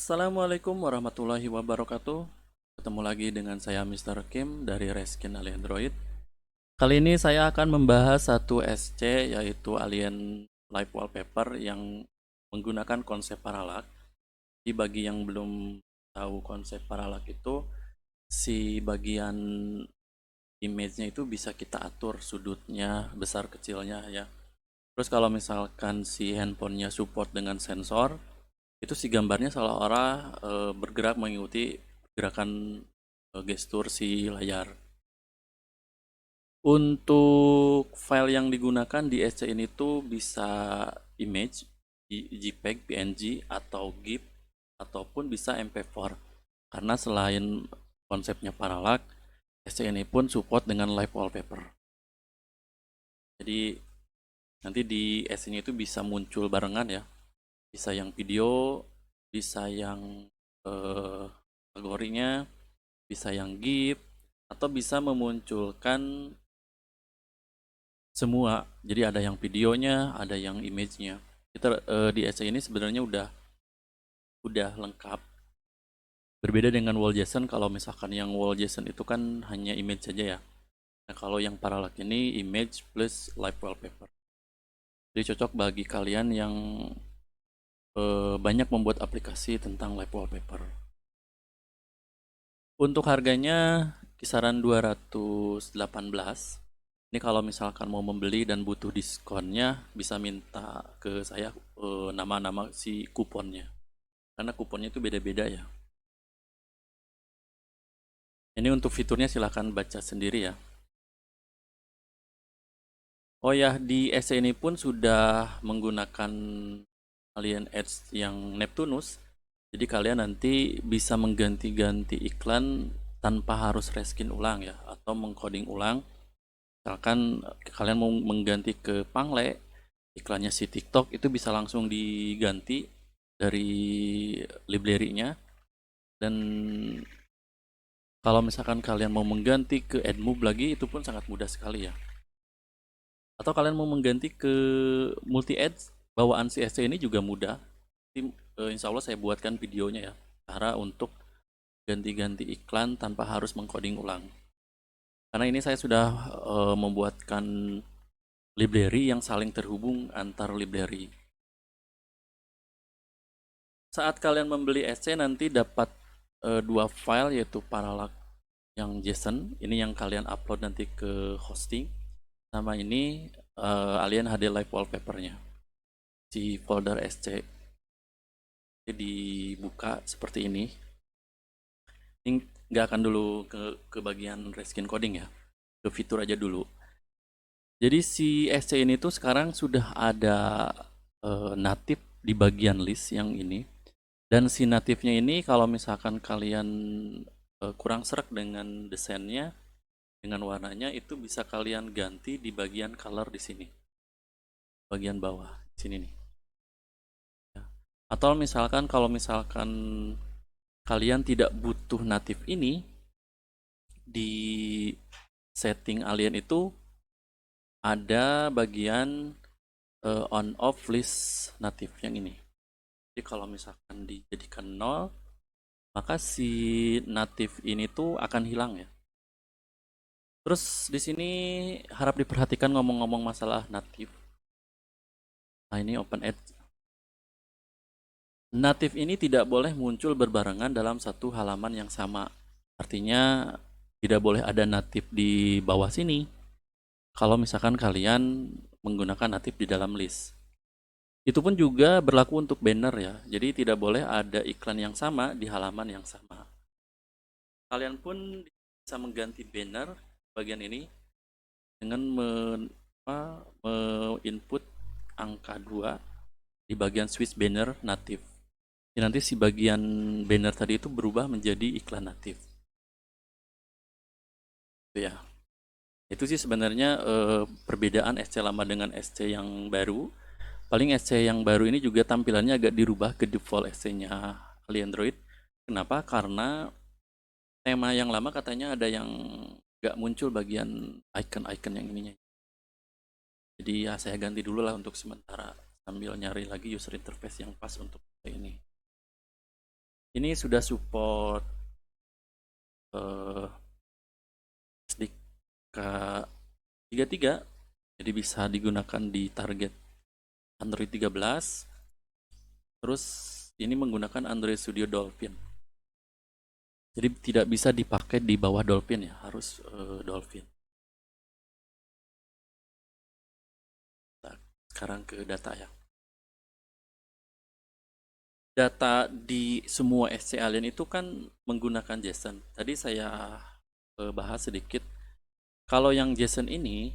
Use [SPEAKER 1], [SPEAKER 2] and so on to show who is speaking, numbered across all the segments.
[SPEAKER 1] Assalamualaikum warahmatullahi wabarakatuh. Ketemu lagi dengan saya Mr. Kim dari Reskin Alien Android. Kali ini saya akan membahas satu SC yaitu Alien Live Wallpaper yang menggunakan konsep parallax. Bagi yang belum tahu konsep parallax itu, si bagian image-nya itu bisa kita atur sudutnya, besar kecilnya ya. Terus kalau misalkan si handphonenya support dengan sensor, itu si gambarnya seolah-olah bergerak mengikuti gerakan gestur si layar. Untuk file yang digunakan di SC ini tuh bisa image, JPEG, PNG, atau GIF, ataupun bisa MP4. Karena selain konsepnya parallax, SC ini pun support dengan live wallpaper. Jadi nanti di SC ini itu bisa muncul barengan ya. Bisa yang video, bisa yang kategorinya, bisa yang GIF, atau bisa memunculkan semua. Jadi ada yang videonya, ada yang image-nya. Kita di SC ini sebenarnya udah lengkap. Berbeda dengan wall JSON, kalau misalkan yang wall JSON itu kan hanya image saja ya. Nah, kalau yang parallax ini image plus live wallpaper. Jadi cocok bagi kalian yang banyak membuat aplikasi tentang live wallpaper. Untuk harganya kisaran 218. Ini kalau misalkan mau membeli dan butuh diskonnya bisa minta ke saya nama-nama si kuponnya. Karena kuponnya itu beda-beda ya. Ini untuk fiturnya silahkan baca sendiri ya. Oh ya, di SC ini pun sudah menggunakan Alien Edge yang Neptunus. Jadi kalian nanti bisa mengganti-ganti iklan tanpa harus reskin ulang ya, atau mengcoding ulang. Misalkan kalian mau mengganti ke Pangle, iklannya si TikTok itu bisa langsung diganti dari library-nya. Dan kalau misalkan kalian mau mengganti ke AdMove lagi, itu pun sangat mudah sekali ya. Atau kalian mau mengganti ke multi ads bawaan CSC ini juga mudah. Insya Allah saya buatkan videonya ya, cara untuk ganti-ganti iklan tanpa harus mengcoding ulang. Karena ini saya sudah membuatkan library yang saling terhubung antar library. Saat kalian membeli SC nanti dapat dua file, yaitu parallax yang JSON, ini yang kalian upload nanti ke hosting, sama ini Alien HD Live Wallpaper-nya di folder SC. Jadi dibuka seperti ini. Ini nggak akan dulu ke bagian reskin coding ya, ke fitur aja dulu. Jadi si SC ini tuh sekarang sudah ada natif di bagian list yang ini. Dan si natifnya ini kalau misalkan kalian kurang serak dengan desainnya, dengan warnanya, itu bisa kalian ganti di bagian color di sini. Bagian bawah sini nih. Atau misalkan kalau misalkan kalian tidak butuh natif ini, di setting Alien itu ada bagian on off list natif yang ini. Jadi kalau misalkan dijadikan 0, maka si natif ini tuh akan hilang ya. Terus di sini harap diperhatikan ngomong-ngomong masalah natif. Nah, ini open edge. Natif ini tidak boleh muncul berbarengan dalam satu halaman yang sama. Artinya tidak boleh ada natif di bawah sini kalau misalkan kalian menggunakan natif di dalam list. Itu pun juga berlaku untuk banner ya. Jadi tidak boleh ada iklan yang sama di halaman yang sama. Kalian pun bisa mengganti banner bagian ini dengan input angka 2 di bagian switch banner natif. Jadi nanti si bagian banner tadi itu berubah menjadi iklan natif. Itu ya. Itu sih sebenarnya perbedaan SC lama dengan SC yang baru. Paling SC yang baru ini juga tampilannya agak dirubah ke default SC-nya Alien Android. Kenapa? Karena tema yang lama katanya ada yang nggak muncul bagian icon-icon yang ininya. Jadi ya saya ganti dulu lah untuk sementara sambil nyari lagi user interface yang pas untuk ini. Ini sudah support eh, SDK 33, jadi bisa digunakan di target Android 13. Terus ini menggunakan Android Studio Dolphin. Jadi tidak bisa dipakai di bawah Dolphin ya, harus Dolphin. Nah, sekarang ke data ya. Data di semua SC Alien itu kan menggunakan JSON. Tadi saya bahas sedikit. Kalau yang JSON ini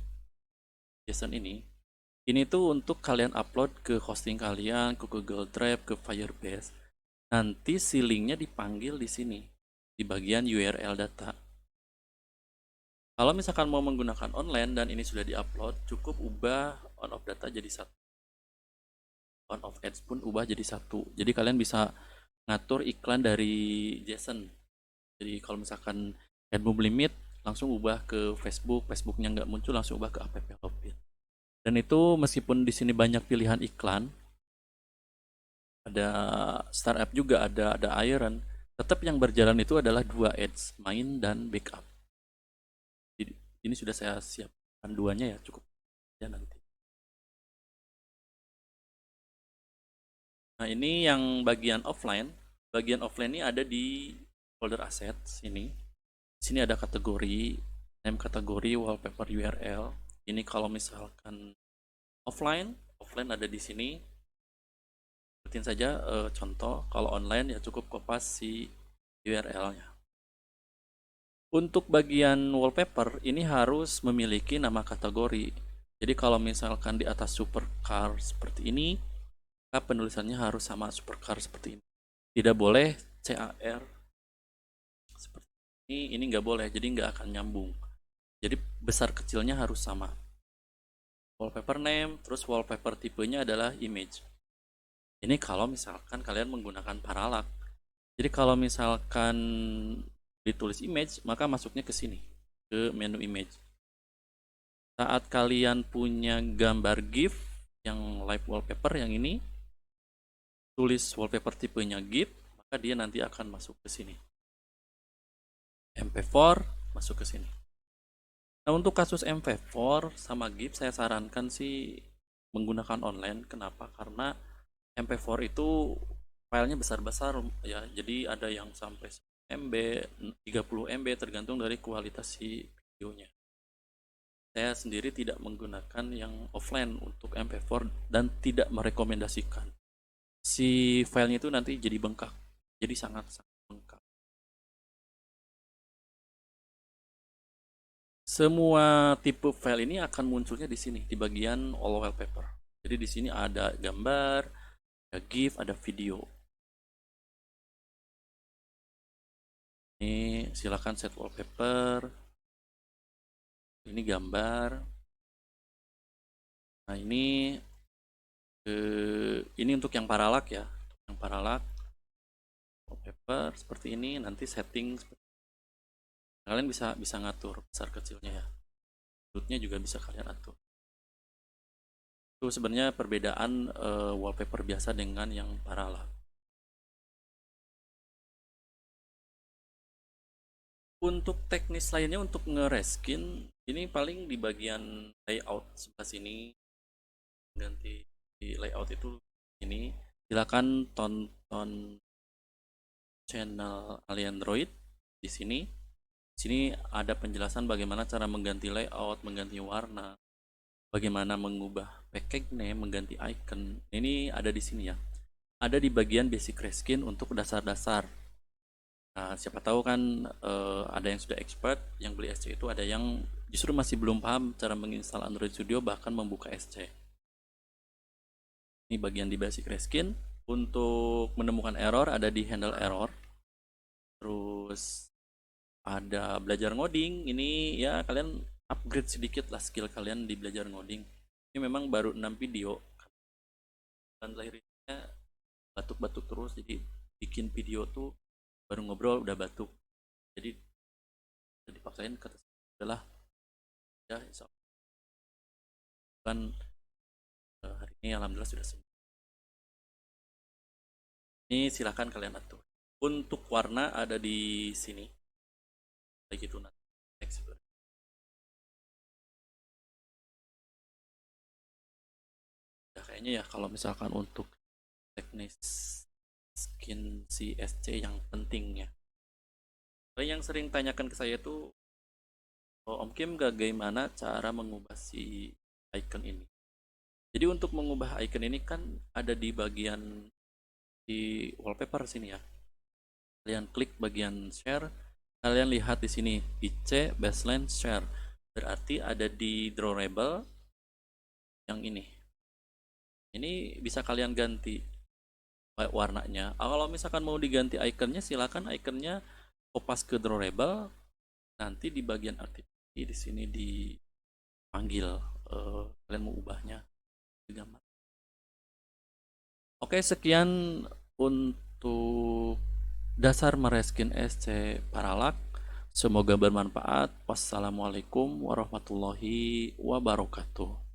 [SPEAKER 1] tuh untuk kalian upload ke hosting kalian, ke Google Drive, ke Firebase. Nanti si linknya dipanggil di sini, di bagian URL data. Kalau misalkan mau menggunakan online dan ini sudah diupload, cukup ubah on off data jadi satu. On off ads pun ubah jadi satu. Jadi kalian bisa ngatur iklan dari JSON. Jadi kalau misalkan ad move limit, langsung ubah ke Facebook, Facebooknya nggak muncul, langsung ubah ke app login. Dan itu meskipun di sini banyak pilihan iklan, ada startup juga, ada iron, tetap yang berjalan itu adalah dua ads, main dan backup. Jadi ini sudah saya siapkan duanya ya, cukup ya nanti. Nah, ini yang bagian offline. Bagian offline ini ada di folder assets ini. Di sini ada kategori, name kategori, wallpaper URL. Ini kalau misalkan offline ada di sini. Ikutin saja contoh. Kalau online ya cukup kopas si URL-nya. Untuk bagian wallpaper ini harus memiliki nama kategori. Jadi kalau misalkan di atas supercar seperti ini, maka penulisannya harus sama supercar seperti ini. Tidak boleh CAR seperti ini nggak boleh, jadi nggak akan nyambung. Jadi besar kecilnya harus sama. Wallpaper name, terus wallpaper tipenya adalah image. Ini kalau misalkan kalian menggunakan parallax. Jadi kalau misalkan ditulis image, maka masuknya ke sini, ke menu image. Saat kalian punya gambar GIF yang live wallpaper yang ini, tulis wallpaper tipenya GIF, maka dia nanti akan masuk ke sini. MP4 masuk ke sini. Nah, untuk kasus MP4 sama GIF saya sarankan sih menggunakan online. Kenapa? Karena MP4 itu filenya besar-besar ya. Jadi ada yang sampai MB, 30 MB tergantung dari kualitas si videonya. Saya sendiri tidak menggunakan yang offline untuk MP4 dan tidak merekomendasikan. Si filenya itu nanti jadi bengkak. Jadi sangat-sangat bengkak. Semua tipe file ini akan munculnya di sini di bagian all wallpaper. Jadi di sini ada gambar, ada GIF, ada video. Ini silakan set wallpaper. Ini gambar. Nah, ini untuk yang parallax ya. Yang parallax wallpaper seperti ini, nanti setting kalian bisa ngatur besar kecilnya ya. Sudutnya juga bisa kalian atur. Itu sebenarnya perbedaan wallpaper biasa dengan yang parallax. Untuk teknis lainnya untuk nge-reskin ini paling di bagian layout sebelah sini. Ganti di layout itu ini. Silakan tonton channel Alien Droid di sini. Di sini ada penjelasan bagaimana cara mengganti layout, mengganti warna, bagaimana mengubah package name, mengganti icon. Ini ada di sini ya. Ada di bagian basic reskin untuk dasar-dasar. Nah, siapa tahu kan ada yang sudah expert, yang beli SC itu ada yang justru masih belum paham cara menginstal Android Studio bahkan membuka SC. Ini bagian di basic reskin. Untuk menemukan error ada di handle error. Terus ada belajar ngoding. Ini ya kalian upgrade sedikit lah skill kalian di belajar ngoding. Ini memang baru 6 video. Dan lahirnya batuk-batuk terus, jadi bikin video tuh baru ngobrol udah batuk. Jadi dipaksain kata adalah ya insya Allah kan hari ini alhamdulillah sudah sembuh. Ini silahkan kalian atur. Untuk warna ada di sini. Kayak gitu nanti. Explore. Ya, kayaknya ya kalau misalkan untuk teknis skin CSC yang penting ya. Yang sering tanyakan ke saya tuh, oh, Om Kim gak bagaimana cara mengubah si icon ini. Jadi untuk mengubah icon ini kan ada di bagian di wallpaper sini ya. Kalian klik bagian share, kalian lihat di sini IC baseline share. Berarti ada di drawable yang ini. Ini bisa kalian ganti warnanya. Kalau misalkan mau diganti iconnya, silakan iconnya kopas ke drawable. Nanti di bagian aktivasi di sini dipanggil kalian mau ubahnya di gambar. Oke, sekian untuk dasar mereskin SC Paralak. Semoga bermanfaat. Wassalamualaikum warahmatullahi wabarakatuh.